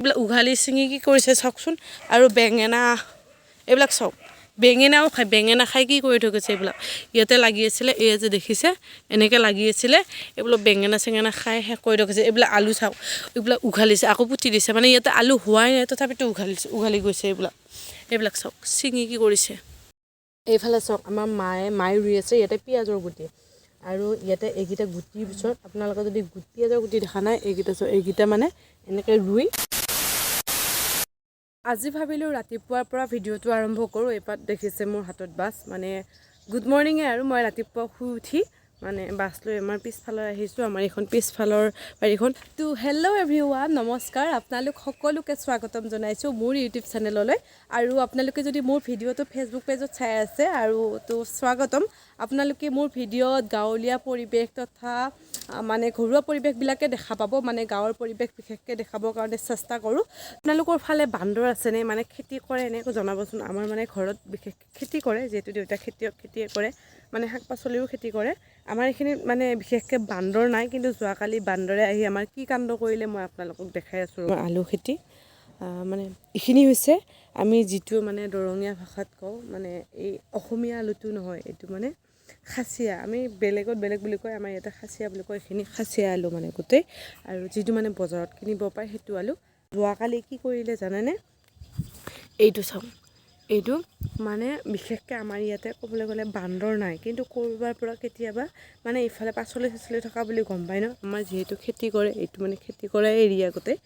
এইবিলাক উঘালি ছিঙি কি কৰিছে চাওকচোন। আৰু বেঙেনা এইবিলাক চাওক, বেঙেনাও খায়, বেঙেনা খাই কি কৰি থৈ গৈছে এইবিলাক। ইয়াতে লাগি আছিলে, এই যে দেখিছে এনেকৈ লাগি আছিলে, এইবিলাক বেঙেনা চেঙেনা খাই শেষ কৰি থৈ গৈছে। এইবিলাক আলু চাওক, এইবিলাক উঘালিছে আকৌ পুতি দিছে, মানে ইয়াতে আলু হোৱাই নাই তথাপিতো উঘালি গৈছে। এইবিলাক চাওক ছিঙি কি কৰিছে। এইফালে চাওক আমাৰ মায়ে ৰুই আছে ইয়াতে পিঁয়াজৰ গুটি, আৰু ইয়াতে এইকেইটা গুটিৰ পিছত আপোনালোকে যদি পিঁয়াজৰ গুটি দেখা নাই, এইকেইটা চাওক, এইকেইটা মানে এনেকৈ ৰুই। আজি ভাবিলোঁ ৰাতিপুৱাৰ পৰা ভিডিঅ'টো আৰম্ভ কৰোঁ। এইপাত দেখিছে মোৰ হাতত বাছ, মানে গুড মৰ্ণিঙে আৰু মই ৰাতিপুৱা শুই উঠি মানে বাছ লৈ আমাৰ পিছফালৰ আহিছোঁ, আমাৰ এইখন পিছফালৰ বাৰীখন। তো হেল্ল' এভৰিৱান, নমস্কাৰ, আপোনালোক সকলোকে স্বাগতম জনাইছোঁ মোৰ ইউটিউব চেনেললৈ। আৰু আপোনালোকে যদি মোৰ ভিডিঅ'টো ফেচবুক পেজত চাই আছে আৰু তো স্বাগতম। আপোনালোকে মোৰ ভিডিঅ'ত গাঁৱলীয়া পৰিৱেশ তথা মানে ঘৰুৱা পৰিৱেশবিলাকে দেখা পাব, মানে গাঁৱৰ পৰিৱেশ বিশেষকৈ দেখাবৰ কাৰণে চেষ্টা কৰোঁ। আপোনালোকৰ ফালে বান্দৰ আছেনে, মানে খেতি কৰে এনেকৈ জনাবচোন। আমাৰ মানে ঘৰত বিশেষ খেতি কৰে, যিহেতু দেউতা খেতিয়ে কৰে, মানে শাক পাচলিৰো খেতি কৰে। আমাৰ এইখিনিত মানে বিশেষকৈ বান্দৰ নাই, কিন্তু যোৱাকালি বান্দৰে আহি আমাৰ কি কাণ্ড কৰিলে মই আপোনালোকক দেখাই আছোঁ। আলু খেতি মানে এইখিনি হৈছে আমি যিটো মানে দৰঙীয়া ভাষাত কওঁ, মানে এই অসমীয়া আলুটো নহয়, এইটো মানে খাচিয়া। আমি বেলেগত বেলেগ বুলি কয়, আমাৰ ইয়াতে খাচিয়া বুলি কয়। এইখিনি খাচিয়া আলু মানে গোটেই, আৰু যিটো মানে বজাৰত কিনিব পাৰে সেইটো আলু। যোৱাকালি কি কৰিলে জানেনে, এইটো চাওক, এইটো মানে বিশেষকৈ আমাৰ ইয়াতে ক'বলৈ গ'লে বান্দৰ নাই, কিন্তু ক'ৰবাৰ পৰা কেতিয়াবা মানে ইফালে পাচলি থকা বুলি গম পায় ন। আমাৰ যিহেতু খেতি কৰে, এইটো মানে খেতি কৰা এৰিয়া গোটেই,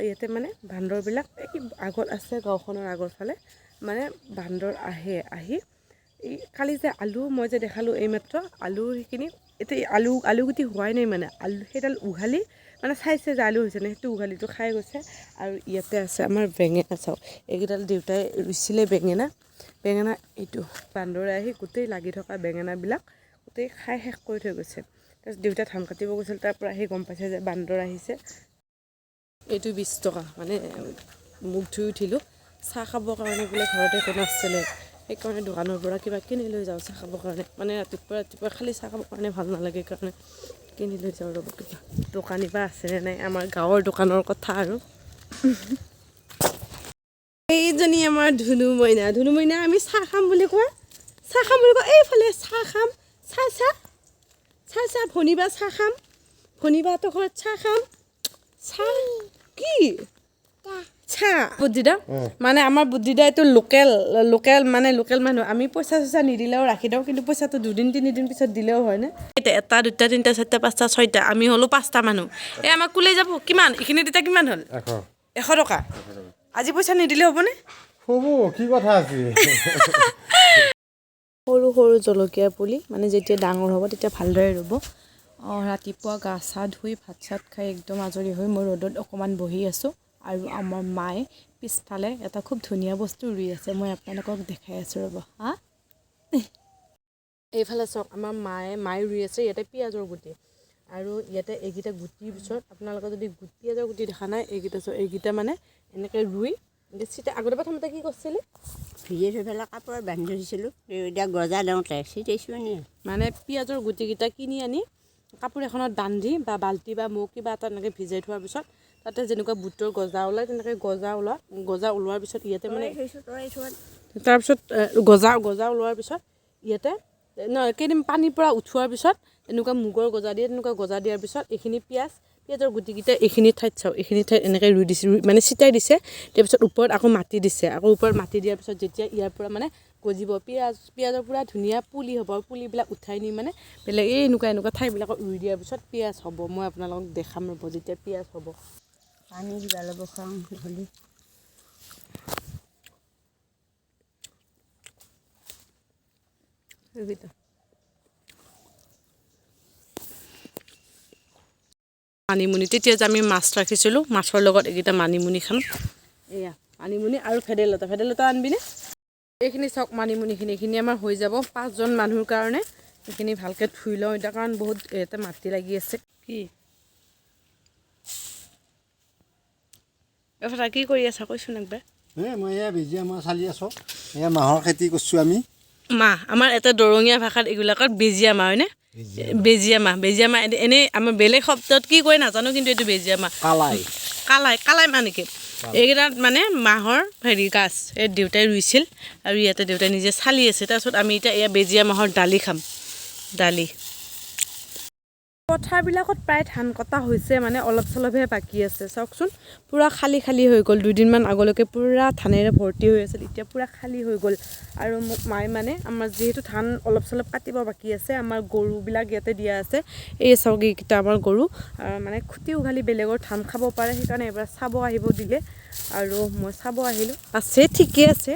ইয়াতে মানে বান্দৰবিলাক এই আগত আছে, গাঁওখনৰ আগৰ ফালে মানে বান্দৰ আহি এই কালি যে আলু মই যে দেখালোঁ এইমাত্ৰ, আলুৰ সেইখিনি এতিয়া আলু গুটি হোৱাই নাই, মানে আলু সেইডাল উঘালি মানে চাইছে যে আলু হৈছে নে, সেইটো উঘালিটো খাই গৈছে। আৰু ইয়াতে আছে আমাৰ বেঙেনা চাওক, এইকেইডাল দেউতাই ৰুইছিলে বেঙেনা। এইটো বান্দৰে আহি গোটেই লাগি থকা বেঙেনাবিলাক গোটেই খাই শেষ কৰি থৈ গৈছে। তাৰপিছত দেউতাই ধান কাটিব গৈছিল, তাৰ পৰা আহি গম পাইছে যে বান্দৰ আহিছে। এইটো 20 টকা, মানে মুখ ধুই উঠিলোঁ চাহ খাবৰ কাৰণে, বোলে ঘৰতে একো নাছিলে, সেইকাৰণে দোকানৰ পৰা কিবা কিনি লৈ যাওঁ চাহ খাবৰ কাৰণে। মানে ৰাতিপুৱা খালি চাহ খাবৰ কাৰণে ভাল নালাগে, কাৰণে কিনি লৈ যাওঁ ৰ'ব। কিবা দোকানী বা আছেনে নাই, আমাৰ গাঁৱৰ দোকানৰ কথা আৰু। এইজনী আমাৰ ধুনু মইনা, আমি চাহ খাম বুলি কয়, এইফালে চাহ খাম, চাহ ভনিবা চাহ খাম, ভনিবাহঁতৰ ঘৰত চাহ খাম। চাহ কি চাহ বুদ্ধিদা, মানে আমাৰ বুদ্ধিদা এইটো লোকেল মানে লোকেল মানুহ। আমি পইচা চইচা নিদিলেও ৰাখি দিওঁ, কিন্তু পইচাটো 2-3 দিন পিছত দিলেও হয় নে। এটা 2টা 3টা 4টা 5টা 6টা, আমি হ'লোঁ 5টা মানুহ। এই আমাক কোলাই যাব কিমান, এইখিনি তেতিয়া কিমান হ'ল 100 টকা। আজি পইচা নিদিলে হ'বনে? হ'ব, কি কথা আছে। সৰু জলকীয়া পুলি, মানে যেতিয়া ডাঙৰ হ'ব তেতিয়া ভালদৰে ৰুব। ৰাতিপুৱা গা চা ধুই ভাত চাত খাই একদম আজৰি হৈ মই ৰ'দত অকণমান বহি আছোঁ, আৰু আমাৰ মায়ে পিছফালে এটা খুব ধুনীয়া বস্তু ৰুই আছে, মই আপোনালোকক দেখাই আছোঁ ৰ'ব। এইফালে চাওক, আমাৰ মায়ে ৰুই আছে ইয়াতে পিঁয়াজৰ গুটি, আৰু ইয়াতে এইকেইটা গুটিৰ পিছত আপোনালোকে যদি পিঁয়াজৰ গুটি দেখা নাই, এইকেইটা চাওক, এইকেইটা মানে এনেকৈ ৰুই আগতে প্ৰথমতে কি কৰিছিলে, ভিজে থৈ পেলাই কাপোৰত বান্ধি থৈছিলোঁ, এতিয়া গজা দিওঁতে ছিটাইছোঁ নি। মানে পিঁয়াজৰ গুটিকেইটা কিনি আনি কাপোৰ এখনত বান্ধি বা বাল্টি বা মগ কিবা এটা এনেকৈ ভিজাই থোৱাৰ পিছত তাতে যেনেকুৱা বুটৰ গজা ওলায়, তেনেকৈ গজা ওলোৱাৰ পিছত ইয়াতে মানে তাৰপিছত গজা ওলোৱাৰ পিছত ইয়াতে কেইদিন পানীৰ পৰা উঠোৱাৰ পিছত এনেকুৱা মুগৰ গজা দিয়ে, তেনেকুৱা গজা দিয়াৰ পিছত এইখিনি পিঁয়াজৰ গুটিকেইটা এইখিনি ঠাইত চাওক, এইখিনি ঠাইত এনেকৈ ৰুই দিছে, মানে ছিটাই দিছে। তাৰপিছত ওপৰত আকৌ মাটি দিছে, ওপৰত মাটি দিয়াৰ পিছত যেতিয়া ইয়াৰ পৰা মানে গজিব পিঁয়াজৰ পূৰা ধুনীয়া পুলি হ'ব, পুলিবিলাক উঠাই নি মানে বেলেগ এনেকুৱা ঠাইবিলাকত ৰুই দিয়াৰ পিছত পিঁয়াজ হ'ব। মই আপোনালোকক দেখাম ৰ'ব যেতিয়া পিঁয়াজ হ'ব। পানী কিবা ল'ব খাওঁ হ'লে মানিমুনি, তেতিয়া যে আমি মাছ ৰাখিছিলোঁ, মাছৰ লগত এইকেইটা মানিমুনি খাম। এয়া মানিমুনি আৰু ভেদাইলতা আনবিনে। এইখিনি চাওক মানিমুনিখিনি, এইখিনি আমাৰ হৈ যাব 5জন মানুহৰ কাৰণে। এইখিনি ভালকৈ ধুই লওঁ এতিয়া, কাৰণ বহুত ইয়াতে মাটি লাগি আছে। কি কৰি আছা কৈছোন একবাৰ। মই এয়া বেজিয়া মাছ চালি আছোঁ, এয়া মাহৰ খেতি কৰিছোঁ আমি। আমাৰ এটা দৰঙীয়া ভাষাত এইবিলাকত বেজিয়া মাহ হয়নে, বেজিয়া মাহ এনেই আমাৰ বেলেগ শব্দত কি কয় নাজানো, কিন্তু এইটো বেজিয়া মাহ। কালাই মাহ নেকি। এইকেইটাত মানে মাহৰ হেৰি গাছ এই দেউতাই ৰুইছিল আৰু ইয়াতে দেউতাই নিজে চালি আছে তাৰপিছত আমি এতিয়া এয়া বেজিয়া মাহৰ দালি খাম দালি পথাৰবিলাকত প্ৰায় ধান কটা হৈছে মানে অলপ চলপহে বাকী আছে চাওকচোন পূৰা খালী খালী হৈ গ'ল দুদিনমান আগলৈকে পূৰা ধানেৰে ভৰ্তি হৈ আছিল এতিয়া পূৰা খালী হৈ গ'ল আৰু মোক মায়ে মানে আমাৰ যিহেতু ধান অলপ চলপ কাটিব বাকী আছে আমাৰ গৰুবিলাক ইয়াতে দিয়া আছে এই চাওক এইকেইটা আমাৰ গৰু মানে খুটি উঘালি বেলেগৰ ধান খাব পাৰে সেইকাৰণে এবাৰ চাব আহিব দিলে আৰু মই চাব আহিলোঁ আছে ঠিকে আছে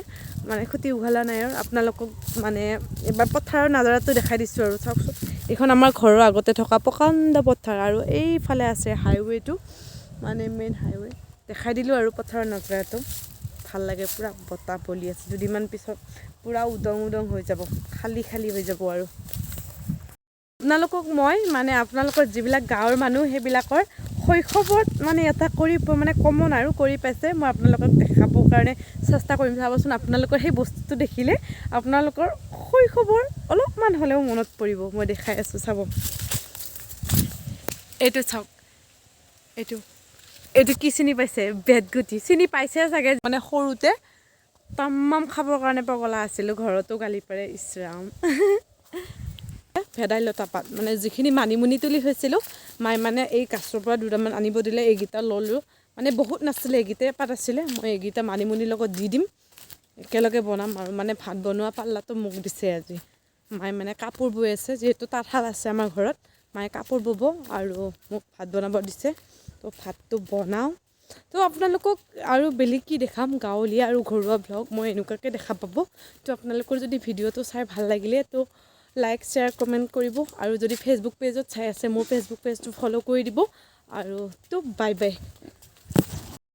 মানে খুটি উঘালা নাই আৰু আপোনালোকক মানে এবাৰ পথাৰৰ নাজাৰাটো দেখাই দিছোঁ আৰু চাওকচোন এইখন আমাৰ ঘৰৰ আগতে থকা প্ৰকাণ্ড পথাৰ আৰু এইফালে আছে হাইৱেটো মানে মেইন হাইৱে দেখাই দিলোঁ আৰু পথাৰৰ নাজাৰাটো ভাল লাগে পূৰা বতাহ বলি আছে দুদিনমান পিছত পূৰা উদং উদং হৈ যাব খালী খালী হৈ যাব আৰু আপোনালোকক মই মানে আপোনালোকৰ যিবিলাক গাঁৱৰ মানুহ সেইবিলাকৰ শৈশৱত মানে এটা কৰি মানে কমন আৰু কৰি পাইছে মই আপোনালোকক দেখাবৰ কাৰণে চেষ্টা কৰিম চাবচোন আপোনালোকৰ সেই বস্তুটো দেখিলে আপোনালোকৰ শৈশৱৰ অলপমান হ'লেও মনত পৰিব মই দেখাই আছোঁ চাব এইটো চাওক এইটো কি চিনি পাইছে বেতগুটি চিনি পাইছে চাগে মানে সৰুতে তাম্মাম খাবৰ কাৰণে পগলা আছিলোঁ ঘৰতো গালি পাৰে ইছৰাম ভেদাইলতা পাত মানে যিখিনি মানিমুনি তুলি থৈছিলোঁ মায়ে মানে এই গাছৰ পৰা দুটামান আনিব দিলে এইকেইটা ল'লোঁ মানে বহুত নাছিলে এইকেইটাই পাত আছিলে মই এইকেইটা মানিমুনিৰ লগত দি দিম একেলগে বনাম আৰু মানে ভাত বনোৱা পাল্লাটো মোক দিছে আজি মায়ে মানে কাপোৰ বৈ আছে যিহেতু তাঁতশাল আছে আমাৰ ঘৰত মায়ে কাপোৰ বব আৰু মোক ভাত বনাব দিছে তো ভাতটো বনাওঁ তো আপোনালোকক আৰু বেলেগ কি দেখাম গাঁৱলীয়া আৰু ঘৰুৱা ভ্লগ মই এনেকুৱাকৈ দেখা পাব তো আপোনালোকৰ যদি ভিডিঅ'টো চাই ভাল লাগিলে তো লাইক শ্বেয়াৰ কমেণ্ট কৰিব আৰু যদি ফেচবুক পেজত চাই আছে মোৰ ফেচবুক পেজটো ফ'ল' কৰি দিব আৰু তো বাই বাই